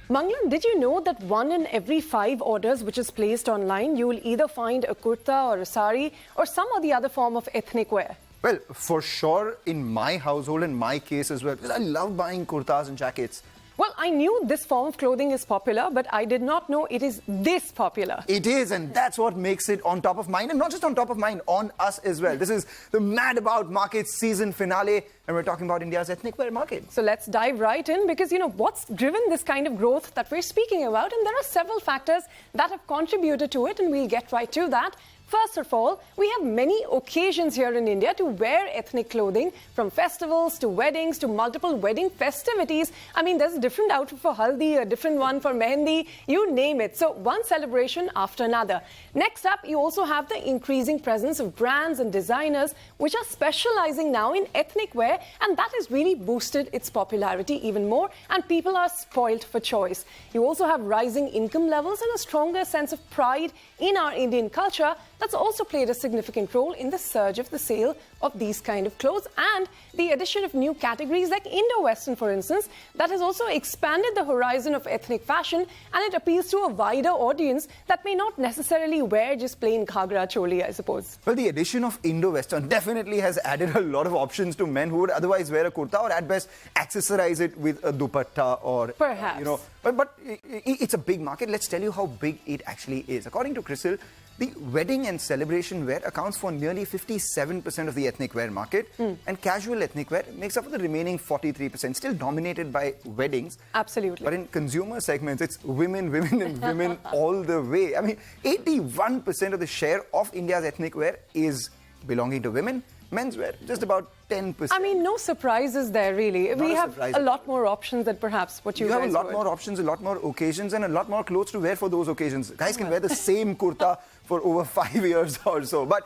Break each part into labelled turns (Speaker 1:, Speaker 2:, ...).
Speaker 1: Mangalam, did you know that 1 in every 5 orders which is placed online, you will either find a kurta or a sari or some or the other form of ethnic wear?
Speaker 2: Well, for sure, in my household, in my case as well, because I love buying kurtas and jackets.
Speaker 1: Well, I knew this form of clothing is popular, but I did not know it is this popular.
Speaker 2: It is, and that's what makes it on top of mind, and not just on top of mind, on us as well. This is the Mad About Markets season finale, and we're talking about India's ethnic wear market.
Speaker 1: So let's dive right in, because, what's driven this kind of growth that we're speaking about, and there are several factors that have contributed to it, and we'll get right to that. First of all, we have many occasions here in India to wear ethnic clothing, from festivals to weddings to multiple wedding festivities. I mean, there's a different outfit for haldi, a different one for mehendi, you name it. So one celebration after another. Next up, you also have the increasing presence of brands and designers which are specializing now in ethnic wear, and that has really boosted its popularity even more, and people are spoilt for choice. You also have rising income levels and a stronger sense of pride in our Indian culture. That's also played a significant role in the surge of the sale of these kind of clothes, and the addition of new categories like Indo-Western, for instance, that has also expanded the horizon of ethnic fashion, and it appeals to a wider audience that may not necessarily wear just plain ghagra choli, I suppose.
Speaker 2: Well, the addition of Indo-Western definitely has added a lot of options to men who would otherwise wear a kurta or at best accessorize it with a dupatta or...
Speaker 1: Perhaps.
Speaker 2: But it's a big market. Let's tell you how big it actually is. According to CRISIL, the wedding and celebration wear accounts for nearly 57% of the ethnic wear market, and casual ethnic wear makes up for the remaining 43%, still dominated by weddings.
Speaker 1: Absolutely.
Speaker 2: But in consumer segments, it's women, and women all the way. I mean, 81% of the share of India's ethnic wear is belonging to women. Menswear, just about 10%.
Speaker 1: I mean, no surprises there, really. We have a lot more options than perhaps what you guys
Speaker 2: have a lot more options, a lot more occasions, and a lot more clothes to wear for those occasions. Guys can wear the same kurta for over 5 years or so. But,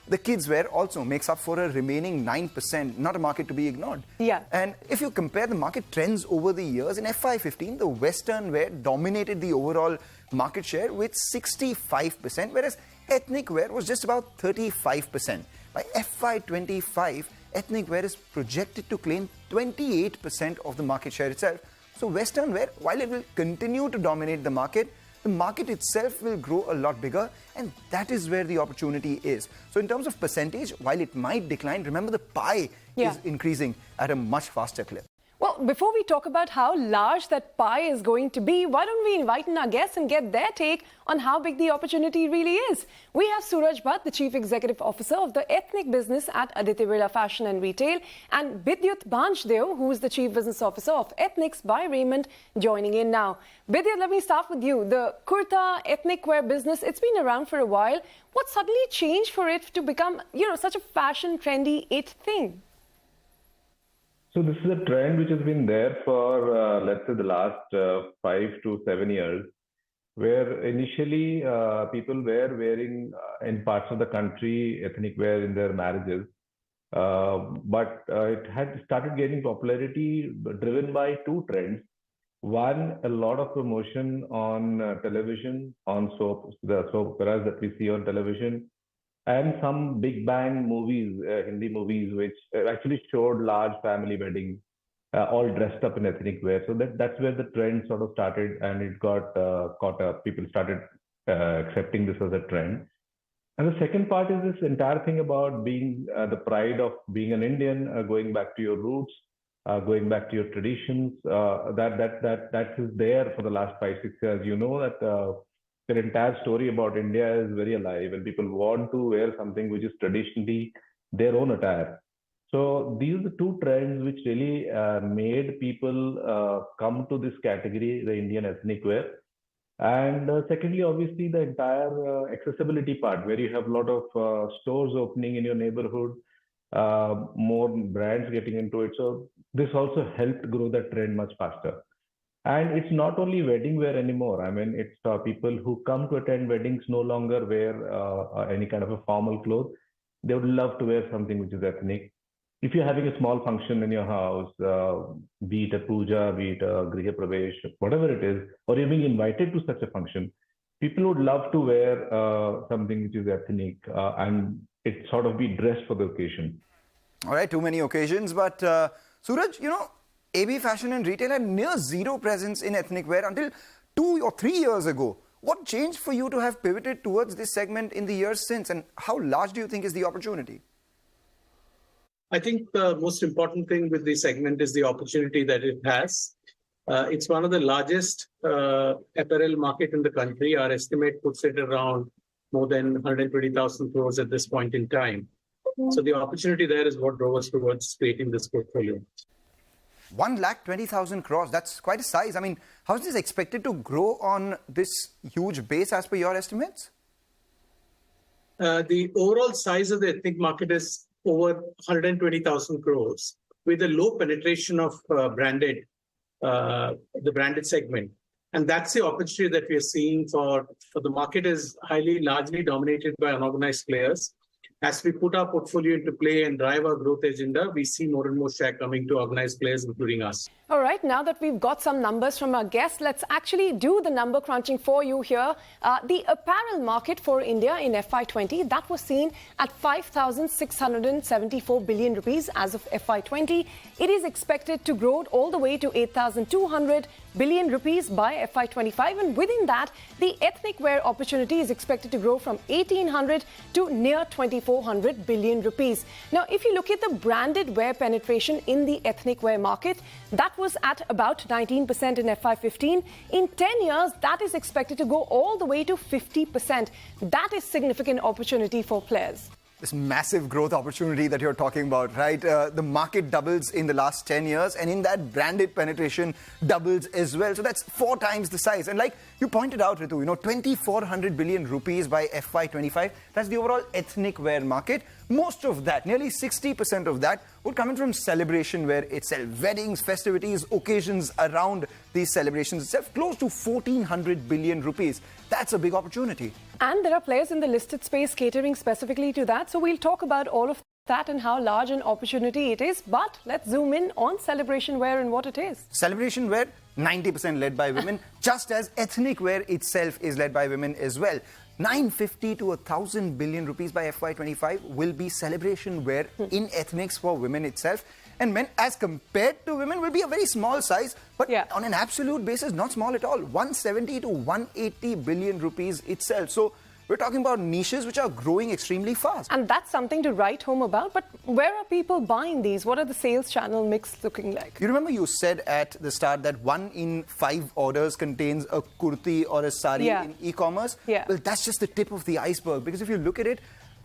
Speaker 2: the kids' wear also makes up for a remaining 9%, not a market to be ignored.
Speaker 1: Yeah.
Speaker 2: And if you compare the market trends over the years, in FY15, the Western wear dominated the overall market share with 65%, whereas ethnic wear was just about 35%. By FY25, ethnic wear is projected to claim 28% of the market share itself. So Western wear, while it will continue to dominate the market itself will grow a lot bigger, and that is where the opportunity is. So in terms of percentage, while it might decline, remember the pie is increasing at a much faster clip.
Speaker 1: Well, before we talk about how large that pie is going to be, why don't we invite in our guests and get their take on how big the opportunity really is? We have Sooraj Bhatt, the Chief Executive Officer of the ethnic business at Aditya Birla Fashion and Retail, and Bidyut Bhanjdeo, who is the Chief Business Officer of Ethnics by Raymond, joining in now. Bidyut, let me start with you. The kurta ethnic wear business, it's been around for a while. What suddenly changed for it to become, such a fashion, trendy, it thing?
Speaker 3: So this is a trend which has been there for, let's say, the last 5 to 7 years, where initially people were wearing in parts of the country ethnic wear in their marriages. But it had started gaining popularity driven by two trends. One, a lot of promotion on television, on the soap operas that we see on television, and some big bang movies, Hindi movies, which actually showed large family weddings, all dressed up in ethnic wear. So that's where the trend sort of started, and it got caught up. People started accepting this as a trend. And the second part is this entire thing about being the pride of being an Indian, going back to your roots, going back to your traditions. That is there for the last 5-6 years. You know that the entire story about India is very alive, and people want to wear something which is traditionally their own attire. So these are the two trends which really made people come to this category, the Indian ethnic wear. And secondly, obviously, the entire accessibility part, where you have a lot of stores opening in your neighborhood, more brands getting into it. So this also helped grow that trend much faster. And it's not only wedding wear anymore. I mean, it's people who come to attend weddings no longer wear any kind of a formal clothes. They would love to wear something which is ethnic. If you're having a small function in your house, be it a puja, be it a griha pravesh, whatever it is, or you're being invited to such a function, people would love to wear something which is ethnic and it sort of be dressed for the occasion.
Speaker 2: All right, too many occasions. But Sooraj, AB Fashion and Retail had near zero presence in ethnic wear until 2 or 3 years ago. What changed for you to have pivoted towards this segment in the years since, and how large do you think is the opportunity?
Speaker 4: I think the most important thing with this segment is the opportunity that it has. It's one of the largest apparel market in the country. Our estimate puts it around more than 120,000 crores at this point in time. So the opportunity there is what drove us towards creating this portfolio.
Speaker 2: 1,20,000 crores, that's quite a size. I mean, how is this expected to grow on this huge base as per your estimates?
Speaker 4: The overall size of the ethnic market is over 120,000 crores with a low penetration of the branded segment. And that's the opportunity that we are seeing for the market is largely dominated by unorganized players. As we put our portfolio into play and drive our growth agenda, we see more and more share coming to organized players, including us.
Speaker 1: All right, now that we've got some numbers from our guests, let's actually do the number crunching for you here. The apparel market for India in FY20, that was seen at 5,674 billion rupees as of FY20. It is expected to grow all the way to 8,200 billion rupees by FY25, and within that, the ethnic wear opportunity is expected to grow from 1,800 to near 2,400 billion rupees. Now, if you look at the branded wear penetration in the ethnic wear market, that was at about 19% in FY15. In 10 years, that is expected to go all the way to 50%. That is significant opportunity for players.
Speaker 2: This massive growth opportunity that you're talking about, right? The market doubles in the last 10 years, and in that, branded penetration doubles as well. So that's 4 times the size. And like you pointed out, Ritu, 2,400 billion rupees by FY25. That's the overall ethnic wear market. Most of that, nearly 60% of that, would come in from celebration wear itself. Weddings, festivities, occasions around these celebrations itself. Close to 1,400 billion rupees. That's a big opportunity.
Speaker 1: And there are players in the listed space catering specifically to that. So we'll talk about all of that and how large an opportunity it is. But let's zoom in on celebration wear and what it is.
Speaker 2: Celebration wear, 90% led by women, just as ethnic wear itself is led by women as well. 950 to 1,000 billion rupees by FY25 will be celebration wear in ethnics for women itself. And men, as compared to women, will be a very small size, but on an absolute basis, not small at all. 170 to 180 billion rupees itself. So we're talking about niches which are growing extremely fast.
Speaker 1: And that's something to write home about. But where are people buying these? What are the sales channel mix looking like?
Speaker 2: You remember you said at the start that 1 in 5 orders contains a kurti or a sari in e-commerce? Well, that's just the tip of the iceberg, because if you look at it,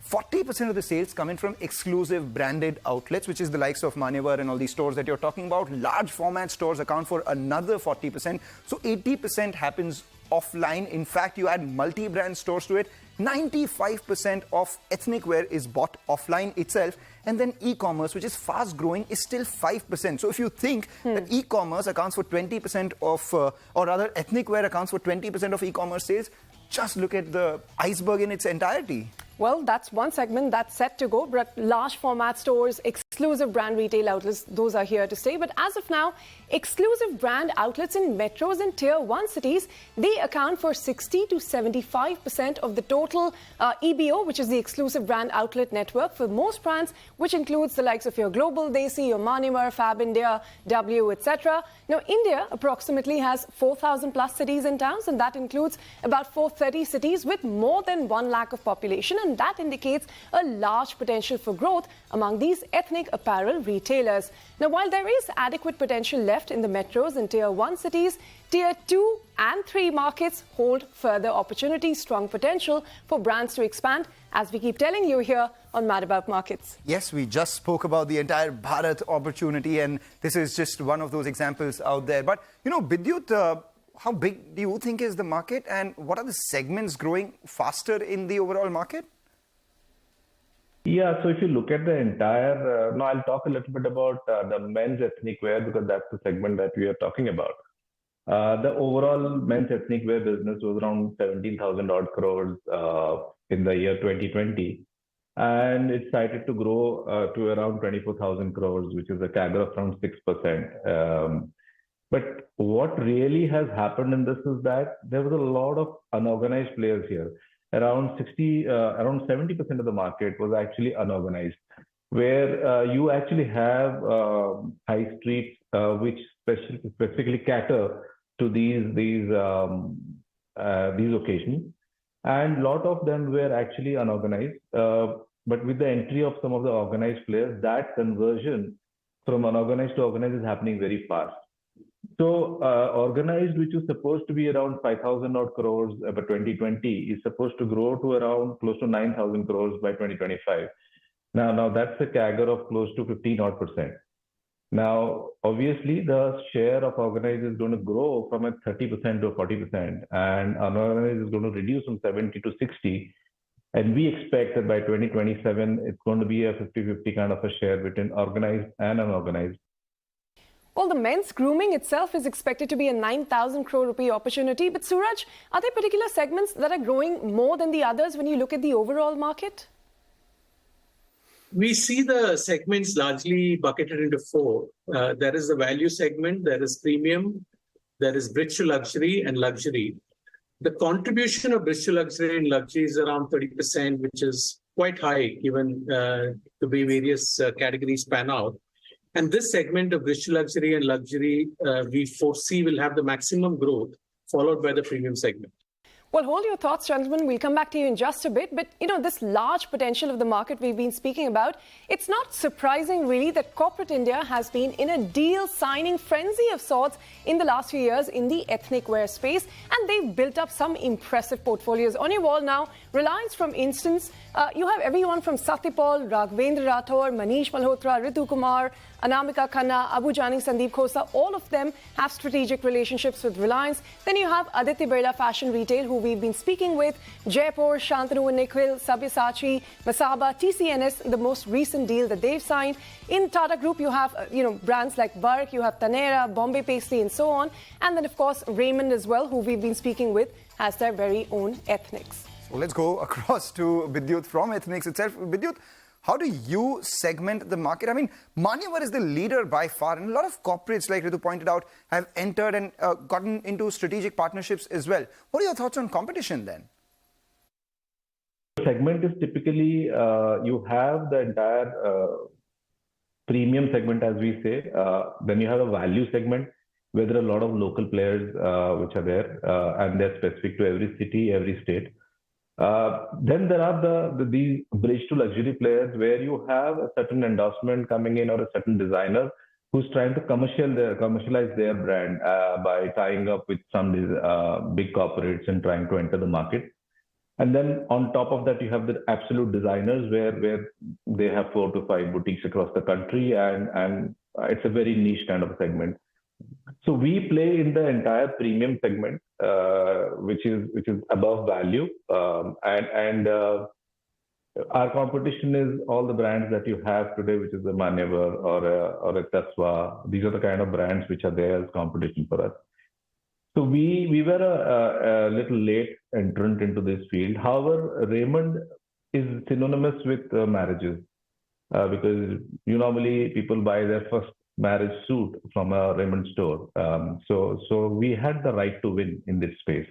Speaker 2: 40% of the sales come in from exclusive branded outlets, which is the likes of Manyavar and all these stores that you're talking about. Large format stores account for another 40%. So 80% happens offline. In fact, you add multi-brand stores to it. 95% of ethnic wear is bought offline itself. And then e-commerce, which is fast growing, is still 5%. So if you think that e-commerce accounts for 20% of, or rather ethnic wear accounts for 20% of e-commerce sales, just look at the iceberg in its entirety.
Speaker 1: Well, that's one segment that's set to go, but large format stores, exclusive brand retail outlets, those are here to stay. But as of now, exclusive brand outlets in metros and tier 1 cities, they account for 60 to 75% of the total EBO, which is the exclusive brand outlet network for most brands, which includes the likes of your Global Desi, your Manyavar, Fab India, W, etc. Now, India approximately has 4,000 plus cities and towns, and that includes about 430 cities with more than 1 lakh of population. And that indicates a large potential for growth among these ethnic apparel retailers. Now, while there is adequate potential left in the metros and tier 1 cities, tier 2 and 3 markets hold further opportunities, strong potential for brands to expand, as we keep telling you here on Mad About Markets.
Speaker 2: Yes, we just spoke about the entire Bharat opportunity, and this is just one of those examples out there. But, Bidyut, how big do you think is the market, and what are the segments growing faster in the overall market?
Speaker 3: Yeah, so if you look at the entire, now I'll talk a little bit about the men's ethnic wear, because that's the segment that we are talking about. The overall men's ethnic wear business was around 17,000 odd crores in the year 2020. And it's cited to grow to around 24,000 crores, which is a CAGR of around 6%. But what really has happened in this is that there was a lot of unorganized players here. Around 70% of the market was actually unorganized. where you actually have high streets which specifically cater to these occasions, and a lot of them were actually unorganized. But with the entry of some of the organized players, that conversion from unorganized to organized is happening very fast. So organized, which is supposed to be around 5,000 odd crores by 2020, is supposed to grow to around close to 9,000 crores by 2025. Now that's a CAGR of close to 15 odd %. Now, obviously, the share of organized is going to grow from a 30% to a 40%, and unorganized is going to reduce from 70 to 60. And we expect that by 2027, it's going to be a 50-50 kind of a share between organized and unorganized.
Speaker 1: Well, the men's grooming itself is expected to be a 9,000 crore rupee opportunity. But Sooraj, are there particular segments that are growing more than the others when you look at the overall market?
Speaker 4: We see the segments largely bucketed into four. There is the value segment, there is premium, there is bridge to luxury and luxury. The contribution of bridge to luxury and luxury is around 30%, which is quite high given the way various categories pan out. And this segment of bridge to luxury and luxury, we foresee will have the maximum growth, followed by the premium segment.
Speaker 1: Well, hold your thoughts, gentlemen. We'll come back to you in just a bit. But, this large potential of the market we've been speaking about, it's not surprising, really, that corporate India has been in a deal-signing frenzy of sorts in the last few years in the ethnic wear space. And they've built up some impressive portfolios. On your wall now, Reliance, for instance, you have everyone from Satyapal, Raghvendra Rathore, Manish Malhotra, Ritu Kumar, Anamika Khanna, Abu Jani, Sandeep Khosa, all of them have strategic relationships with Reliance. Then you have Aditya Birla Fashion Retail, who we've been speaking with, Jaipur, Shantanu and Nikhil, Sabyasachi, Masaba, TCNS, the most recent deal that they've signed. In Tata Group, you have, brands like Bark, you have Tanera, Bombay Paisley and so on. And then, of course, Raymond as well, who we've been speaking with, has their very own ethnics.
Speaker 2: Well, let's go across to Bidyut from ethnics itself. Bidyut, how do you segment the market? I mean, Manyavar is the leader by far, and a lot of corporates, like Ritu pointed out, have entered and gotten into strategic partnerships as well. What are your thoughts on competition then?
Speaker 3: The segment is typically, you have the entire premium segment, as we say. Then you have a value segment, where there are a lot of local players which are there, and they're specific to every city, every state. Then there are these bridge to luxury players where you have a certain endorsement coming in or a certain designer who's trying to commercialize their brand by tying up with some big corporates and trying to enter the market. And then on top of that, you have the absolute designers where they have 4 to 5 boutiques across the country, and it's a very niche kind of a segment. So we play in the entire premium segment, which is above value, and our competition is all the brands that you have today, which is a Manyavar or a Tasva. These are the kind of brands which are there as competition for us. So we were a little late entrant into this field. However, Raymond is synonymous with marriages because normally people buy their first marriage suit from a Raymond store. So we had the right to win in this space.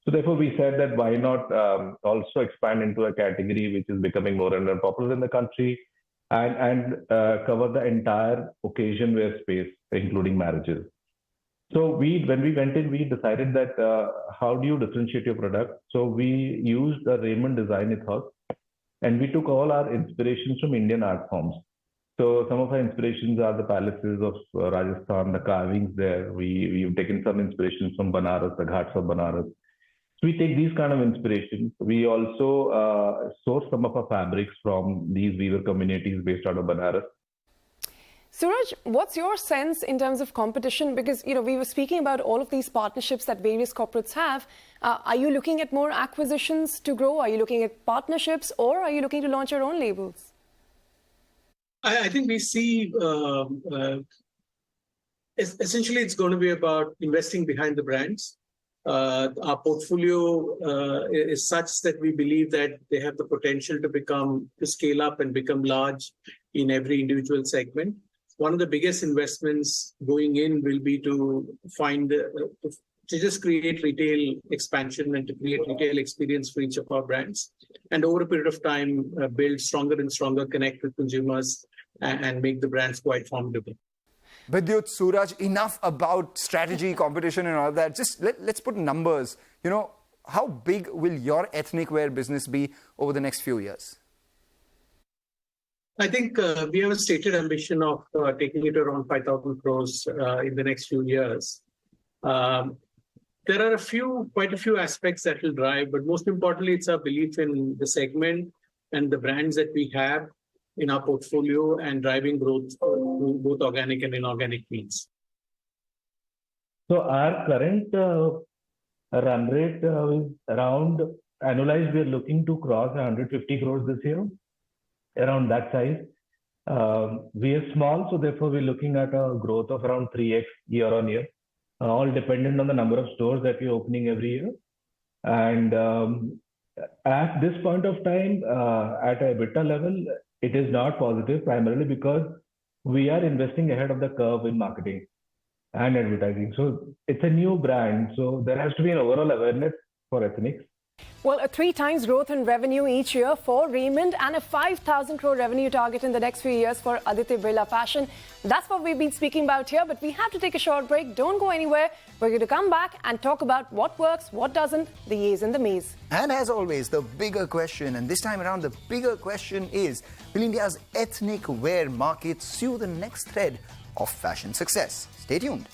Speaker 3: So therefore we said that why not also expand into a category which is becoming more and more popular in the country and cover the entire occasion wear space, including marriages. So when we went in, we decided that how do you differentiate your product? So we used the Raymond design ethos, and we took all our inspirations from Indian art forms. So some of our inspirations are the palaces of Rajasthan, the carvings there. We've taken some inspirations from Banaras, the Ghats of Banaras. So we take these kind of inspirations. We also source some of our fabrics from these weaver communities based out of Banaras.
Speaker 1: Sooraj, what's your sense in terms of competition? Because, we were speaking about all of these partnerships that various corporates have. Are you looking at more acquisitions to grow? Are you looking at partnerships, or are you looking to launch your own labels?
Speaker 4: I think we see essentially it's going to be about investing behind the brands. Our portfolio is such that we believe that they have the potential to scale up and become large in every individual segment. One of the biggest investments going in will be to to just create retail expansion and to create retail experience for each of our brands. And over a period of time, build stronger and stronger connect with consumers and make the brands quite formidable.
Speaker 2: Bidyut, Sooraj, enough about strategy, competition and all that. Just let's put numbers. How big will your ethnic wear business be over the next few years?
Speaker 4: I think we have a stated ambition of taking it around 5,000 crores in the next few years. There are quite a few aspects that will drive, but most importantly, it's our belief in the segment and the brands that we have in our portfolio and driving growth, both organic and inorganic means.
Speaker 3: So our current run rate is around annualized. We are looking to cross 150 crores this year, around that size. We are small, so therefore we're looking at a growth of around 3x year on year, all dependent on the number of stores that we're opening every year. And at this point of time, at a EBITDA level, it is not positive, primarily because we are investing ahead of the curve in marketing and advertising. So it's a new brand, so there has to be an overall awareness for ethnics.
Speaker 1: Well, a 3 times growth in revenue each year for Raymond and a 5,000 crore revenue target in the next few years for Aditya Birla Fashion. That's what we've been speaking about here, but we have to take a short break. Don't go anywhere. We're going to come back and talk about what works, what doesn't, the yeas and the mays.
Speaker 2: And as always, the bigger question, and this time around the bigger question is, will India's ethnic wear market sew the next thread of fashion success? Stay tuned.